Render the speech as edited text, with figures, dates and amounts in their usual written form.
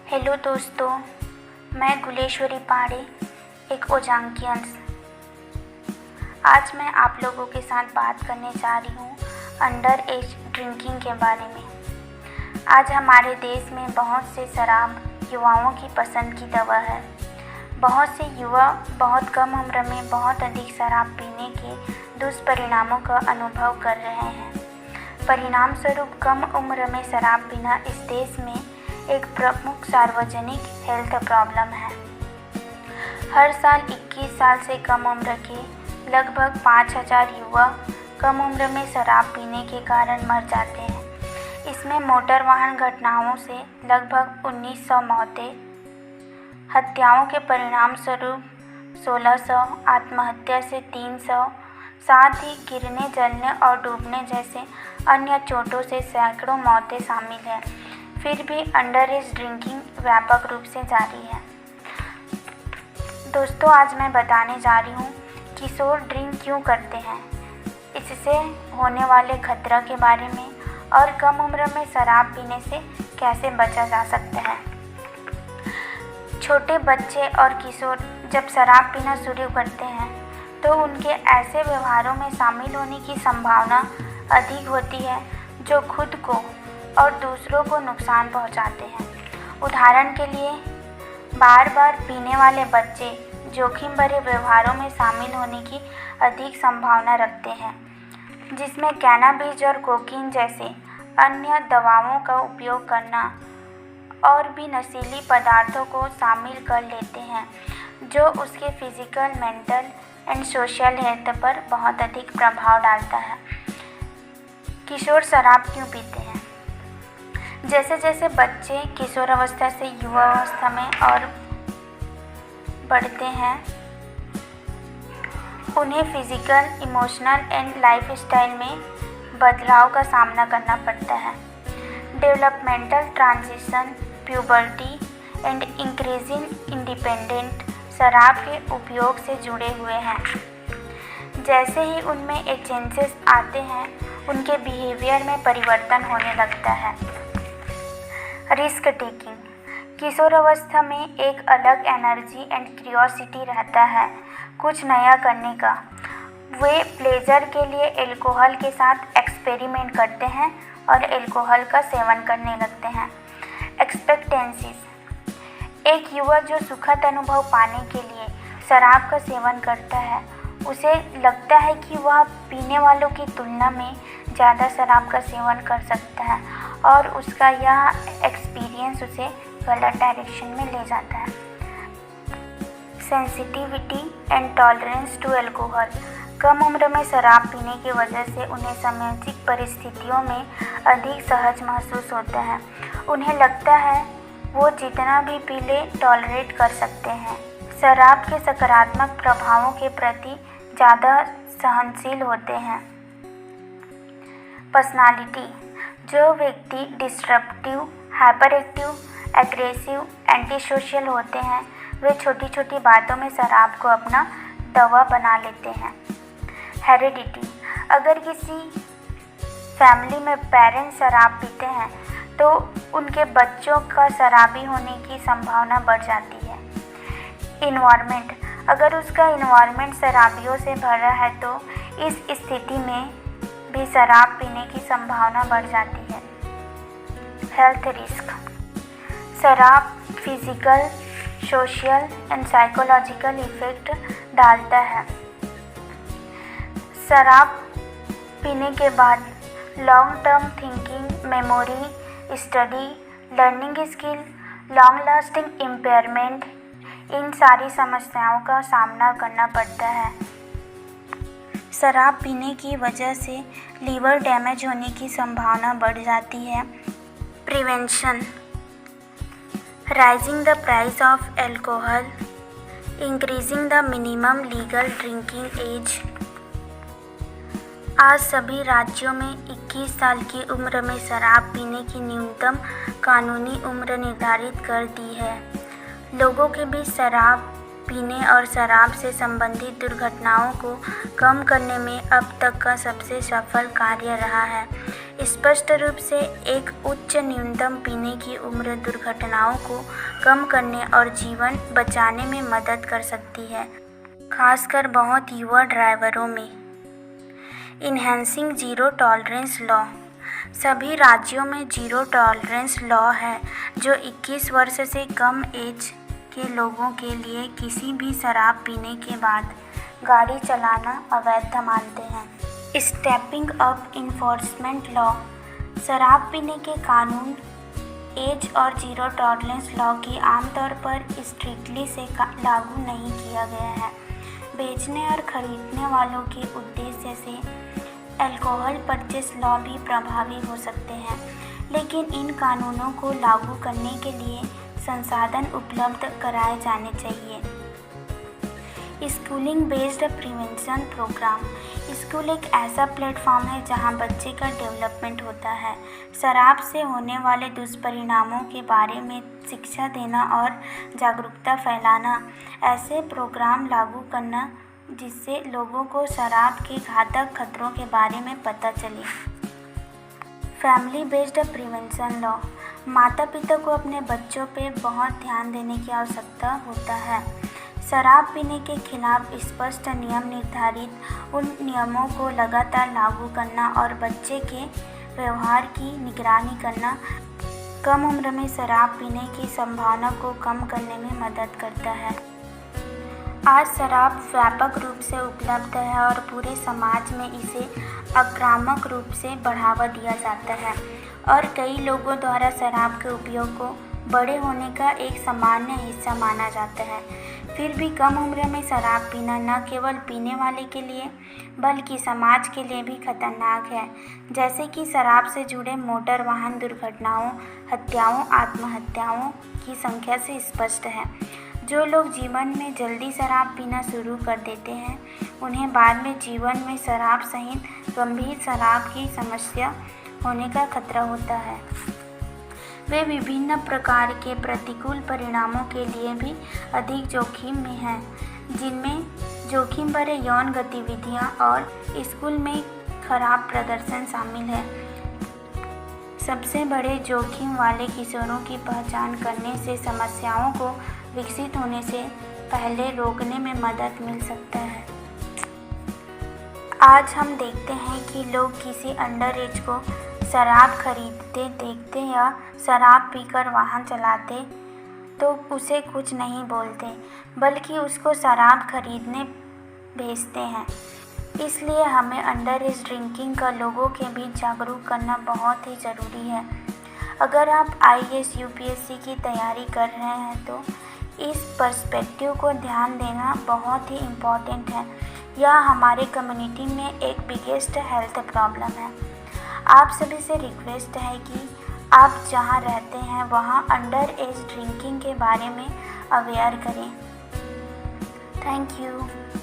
Hello दोस्तों, मैं गुलेश्वरी पाड़े, एक ओजांकी अंश। आज मैं आप लोगों के साथ बात करने जा रही हूँ अंडर एज ड्रिंकिंग के बारे में। आज हमारे देश में बहुत से शराब युवाओं की पसंद की दवा है। बहुत से युवा बहुत कम उम्र में बहुत अधिक शराब पीने के दुष्परिणामों का अनुभव कर रहे हैं। परिणाम स्वरूप कम उम्र में शराब पीना इस देश में एक प्रमुख सार्वजनिक हेल्थ प्रॉब्लम है। हर साल 21 साल से कम उम्र के लगभग 5,000 युवा कम उम्र में शराब पीने के कारण मर जाते हैं। इसमें मोटर वाहन घटनाओं से लगभग 1900 मौतें, हत्याओं के परिणाम स्वरूप 1600, आत्महत्या से 300, साथ ही गिरने, जलने और डूबने जैसे अन्य चोटों से सैकड़ों मौतें शामिल हैं। फिर भी अंडर एज ड्रिंकिंग व्यापक रूप से जारी है। दोस्तों, आज मैं बताने जा रही हूँ किशोर ड्रिंक क्यों करते हैं, इससे होने वाले खतरा के बारे में और कम उम्र में शराब पीने से कैसे बचा जा सकता है। छोटे बच्चे और किशोर जब शराब पीना शुरू करते हैं तो उनके ऐसे व्यवहारों में शामिल होने की संभावना अधिक होती है जो खुद को और दूसरों को नुकसान पहुंचाते हैं। उदाहरण के लिए, बार बार पीने वाले बच्चे जोखिम भरे व्यवहारों में शामिल होने की अधिक संभावना रखते हैं, जिसमें कैनाबिस और कोकीन जैसे अन्य दवाओं का उपयोग करना और भी नशीली पदार्थों को शामिल कर लेते हैं, जो उसके physical, mental and social health पर बहुत अधिक प्रभाव डालता है। किशोर शराब क्यों पीते हैं? जैसे जैसे बच्चे किशोर अवस्था से युवा अवस्था में और बढ़ते हैं, उन्हें physical, emotional and life style में बदलाव का सामना करना पड़ता है। Developmental transition, puberty and increasing independent शराब के उपयोग से जुड़े हुए हैं। जैसे ही उनमें एक चेंजेस आते हैं, उनके बिहेवियर में परिवर्तन होने लगता है। रिस्क टेकिंग, किशोर अवस्था में एक अलग एनर्जी एंड क्यूरियोसिटी रहता है कुछ नया करने का। वे प्लेजर के लिए एल्कोहल के साथ एक्सपेरिमेंट करते हैं और एल्कोहल का सेवन करने लगते हैं। एक्सपेक्टेंसीज, एक युवा जो सुखद अनुभव पाने के लिए शराब का सेवन करता है, उसे लगता है कि वह पीने वालों की तुलना में ज़्यादा शराब का सेवन कर सकता है और उसका यह एक्सपीरियंस उसे गलत डायरेक्शन में ले जाता है। Sensitivity and tolerance to alcohol, कम उम्र में शराब पीने की वजह से उन्हें सामाजिक परिस्थितियों में अधिक सहज महसूस होता है। उन्हें लगता है वो जितना भी पी ले टॉलरेट कर सकते हैं। शराब के सकारात्मक प्रभावों के प्रति ज़्यादा सहनशील होते हैं। पर्सनालिटी, जो व्यक्ति disruptive, hyper active, aggressive, anti social होते हैं, वे छोटी छोटी बातों में शराब को अपना दवा बना लेते हैं। हेरिडिटी, अगर किसी फैमिली में पेरेंट्स शराब पीते हैं तो उनके बच्चों का शराबी होने की संभावना बढ़ जाती है। इन्वायरमेंट, अगर उसका इन्वायरमेंट शराबियों से भरा है तो इस स्थिति में भी शराब पीने की संभावना बढ़ जाती है। हेल्थ रिस्क, शराब physical, social and psychological effect डालता है। शराब पीने के बाद long term thinking, memory, study, learning skill, long lasting impairment, इन सारी समस्याओं का सामना करना पड़ता है। शराब पीने की वजह से लीवर डैमेज होने की संभावना बढ़ जाती है। Prevention, raising the price of alcohol, increasing the minimum legal drinking age. आज सभी राज्यों में 21 साल की उम्र में शराब पीने की न्यूनतम कानूनी उम्र निर्धारित कर दी है। लोगों के बीच शराब पीने और शराब से संबंधित दुर्घटनाओं को कम करने में अब तक का सबसे सफल कार्य रहा है। स्पष्ट रूप से एक उच्च न्यूनतम पीने की उम्र दुर्घटनाओं को कम करने और जीवन बचाने में मदद कर सकती है, खासकर बहुत युवा ड्राइवरों में। Enhancing zero tolerance law. सभी राज्यों में जीरो टॉलरेंस लॉ है जो 21 वर्ष से कम एज के लोगों के लिए किसी भी शराब पीने के बाद गाड़ी चलाना अवैध मानते हैं। Stepping up enforcement law. शराब पीने के कानून एज और जीरो टॉलरेंस लॉ की आमतौर पर स्ट्रिक्टली से लागू नहीं किया गया है। बेचने और खरीदने वालों के उद्देश्य से अल्कोहल परचेस लॉ भी प्रभावी हो सकते हैं, लेकिन इन कानूनों को लागू करने के लिए संसाधन उपलब्ध कराए जाने चाहिए। Schooling based prevention programme. School एक ऐसा प्लेटफॉर्म है जहां बच्चे का डेवलपमेंट होता है। शराब से होने वाले दुष्परिणामों के बारे में शिक्षा देना और जागरूकता फैलाना, ऐसे प्रोग्राम लागू करना जिससे लोगों को शराब के घातक खतरों के बारे में पता चले। Family based prevention law. माता पिता को अपने बच्चों पे बहुत ध्यान देने की आवश्यकता होता है। शराब पीने के खिलाफ स्पष्ट नियम निर्धारित उन नियमों को लगातार लागू करना और बच्चे के व्यवहार की निगरानी करना कम उम्र में शराब पीने की संभावना को कम करने में मदद करता है। आज शराब व्यापक रूप से उपलब्ध है और पूरे समाज में इसे आक्रामक रूप से बढ़ावा दिया जाता है और कई लोगों द्वारा शराब के उपयोग को बड़े होने का एक सामान्य हिस्सा माना जाता है। फिर भी कम उम्र में शराब पीना न केवल पीने वाले के लिए बल्कि समाज के लिए भी खतरनाक है, जैसे कि शराब से जुड़े मोटर वाहन दुर्घटनाओं, हत्याओं, आत्महत्याओं की संख्या से स्पष्ट है। जो लोग जीवन में जल्दी शराब पीना शुरू कर देते हैं, उन्हें बाद में जीवन में शराब सहित गंभीर शराब की समस्या होने का खतरा होता है। वे विभिन्न प्रकार के प्रतिकूल परिणामों के लिए भी अधिक जोखिम में हैं, जिनमें जोखिम भरे यौन गतिविधियां और स्कूल में खराब प्रदर्शन शामिल है। सबसे बड़े जोखिम वाले किशोरों की पहचान करने से समस्याओं को विकसित होने से पहले रोकने में मदद मिल सकता है। आज हम देखते हैं कि लोग किसी अंडर एज को शराब खरीदते देखते या शराब पीकर वाहन चलाते तो उसे कुछ नहीं बोलते, बल्कि उसको शराब खरीदने भेजते हैं। इसलिए हमें अंडर एज ड्रिंकिंग का लोगों के बीच जागरूक करना बहुत ही ज़रूरी है। अगर आप IAS UPSC की तैयारी कर रहे हैं तो इस पर्सपेक्टिव को ध्यान देना बहुत ही इम्पॉर्टेंट है। यह हमारे कम्युनिटी में एक बिगेस्ट हेल्थ प्रॉब्लम है। आप सभी से रिक्वेस्ट है कि आप जहां रहते हैं वहां अंडर एज ड्रिंकिंग के बारे में अवेयर करें। Thank you.